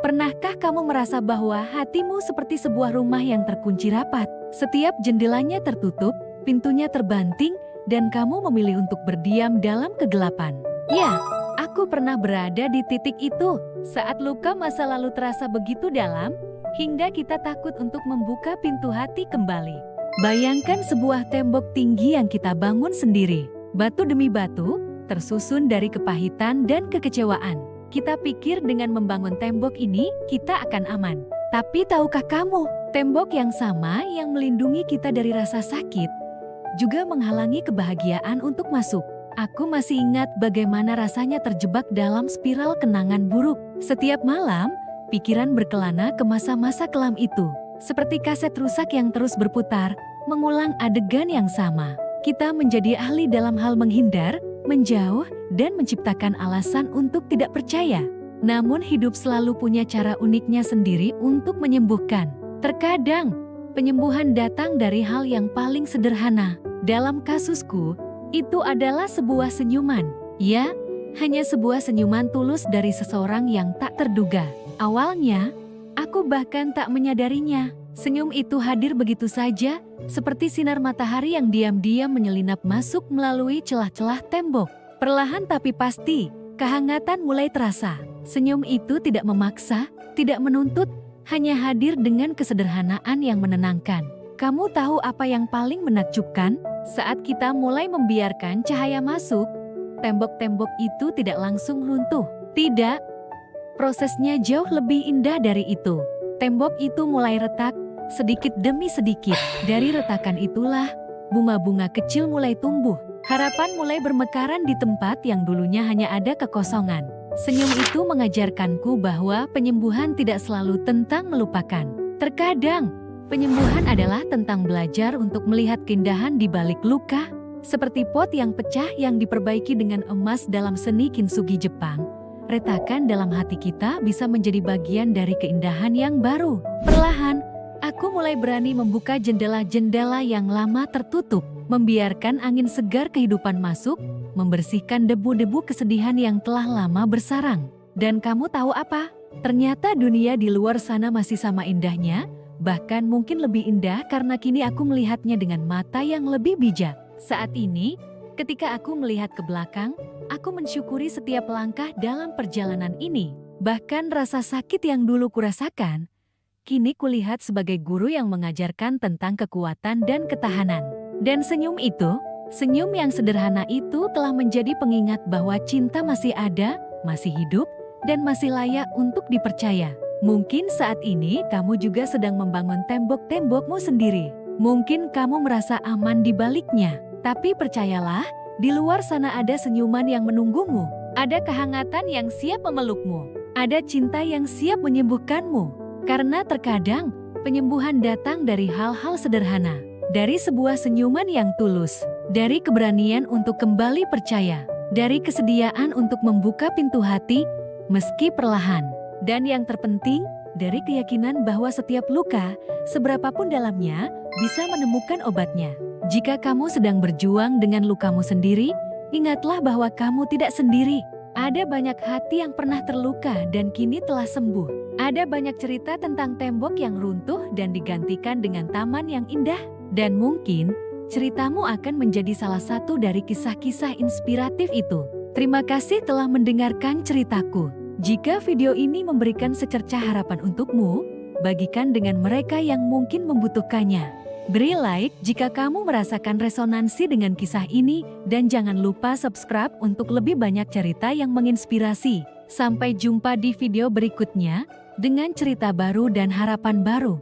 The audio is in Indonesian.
Pernahkah kamu merasa bahwa hatimu seperti sebuah rumah yang terkunci rapat? Setiap jendelanya tertutup, pintunya terbanting, dan kamu memilih untuk berdiam dalam kegelapan. Ya, aku pernah berada di titik itu, saat luka masa lalu terasa begitu dalam, hingga kita takut untuk membuka pintu hati kembali. Bayangkan sebuah tembok tinggi yang kita bangun sendiri, batu demi batu, tersusun dari kepahitan dan kekecewaan. Kita pikir dengan membangun tembok ini, kita akan aman. Tapi tahukah kamu, tembok yang sama yang melindungi kita dari rasa sakit, juga menghalangi kebahagiaan untuk masuk. Aku masih ingat bagaimana rasanya terjebak dalam spiral kenangan buruk. Setiap malam, pikiran berkelana ke masa-masa kelam itu. Seperti kaset rusak yang terus berputar, mengulang adegan yang sama. Kita menjadi ahli dalam hal menghindar, menjauh, dan menciptakan alasan untuk tidak percaya. Namun hidup selalu punya cara uniknya sendiri untuk menyembuhkan. Terkadang, penyembuhan datang dari hal yang paling sederhana. Dalam kasusku, itu adalah sebuah senyuman. Ya, hanya sebuah senyuman tulus dari seseorang yang tak terduga. Awalnya, aku bahkan tak menyadarinya. Senyum itu hadir begitu saja, seperti sinar matahari yang diam-diam menyelinap masuk melalui celah-celah tembok. Perlahan tapi pasti, kehangatan mulai terasa. Senyum itu tidak memaksa, tidak menuntut, hanya hadir dengan kesederhanaan yang menenangkan. Kamu tahu apa yang paling menakjubkan? Saat kita mulai membiarkan cahaya masuk, tembok-tembok itu tidak langsung runtuh. Tidak, prosesnya jauh lebih indah dari itu. Tembok itu mulai retak, sedikit demi sedikit. Dari retakan itulah, bunga-bunga kecil mulai tumbuh. Harapan mulai bermekaran di tempat yang dulunya hanya ada kekosongan. Senyum itu mengajarkanku bahwa penyembuhan tidak selalu tentang melupakan. Terkadang, penyembuhan adalah tentang belajar untuk melihat keindahan di balik luka. Seperti pot yang pecah yang diperbaiki dengan emas dalam seni kintsugi Jepang. Retakan dalam hati kita bisa menjadi bagian dari keindahan yang baru. Perlahan, aku mulai berani membuka jendela-jendela yang lama tertutup, membiarkan angin segar kehidupan masuk, membersihkan debu-debu kesedihan yang telah lama bersarang. Dan kamu tahu apa? Ternyata dunia di luar sana masih sama indahnya, bahkan mungkin lebih indah karena kini aku melihatnya dengan mata yang lebih bijak. Saat ini, ketika aku melihat ke belakang, aku mensyukuri setiap langkah dalam perjalanan ini. Bahkan rasa sakit yang dulu kurasakan, kini kulihat sebagai guru yang mengajarkan tentang kekuatan dan ketahanan. Dan senyum itu, senyum yang sederhana itu telah menjadi pengingat bahwa cinta masih ada, masih hidup, dan masih layak untuk dipercaya. Mungkin saat ini kamu juga sedang membangun tembok-tembokmu sendiri. Mungkin kamu merasa aman di baliknya. Tapi percayalah, di luar sana ada senyuman yang menunggumu. Ada kehangatan yang siap memelukmu. Ada cinta yang siap menyembuhkanmu. Karena terkadang, penyembuhan datang dari hal-hal sederhana. Dari sebuah senyuman yang tulus. Dari keberanian untuk kembali percaya. Dari kesediaan untuk membuka pintu hati, meski perlahan. Dan yang terpenting, dari keyakinan bahwa setiap luka, seberapapun dalamnya, bisa menemukan obatnya. Jika kamu sedang berjuang dengan lukamu sendiri, ingatlah bahwa kamu tidak sendiri. Ada banyak hati yang pernah terluka dan kini telah sembuh. Ada banyak cerita tentang tembok yang runtuh dan digantikan dengan taman yang indah. Dan mungkin, ceritamu akan menjadi salah satu dari kisah-kisah inspiratif itu. Terima kasih telah mendengarkan ceritaku. Jika video ini memberikan secercah harapan untukmu, bagikan dengan mereka yang mungkin membutuhkannya. Beri like jika kamu merasakan resonansi dengan kisah ini, dan jangan lupa subscribe untuk lebih banyak cerita yang menginspirasi. Sampai jumpa di video berikutnya, dengan cerita baru dan harapan baru.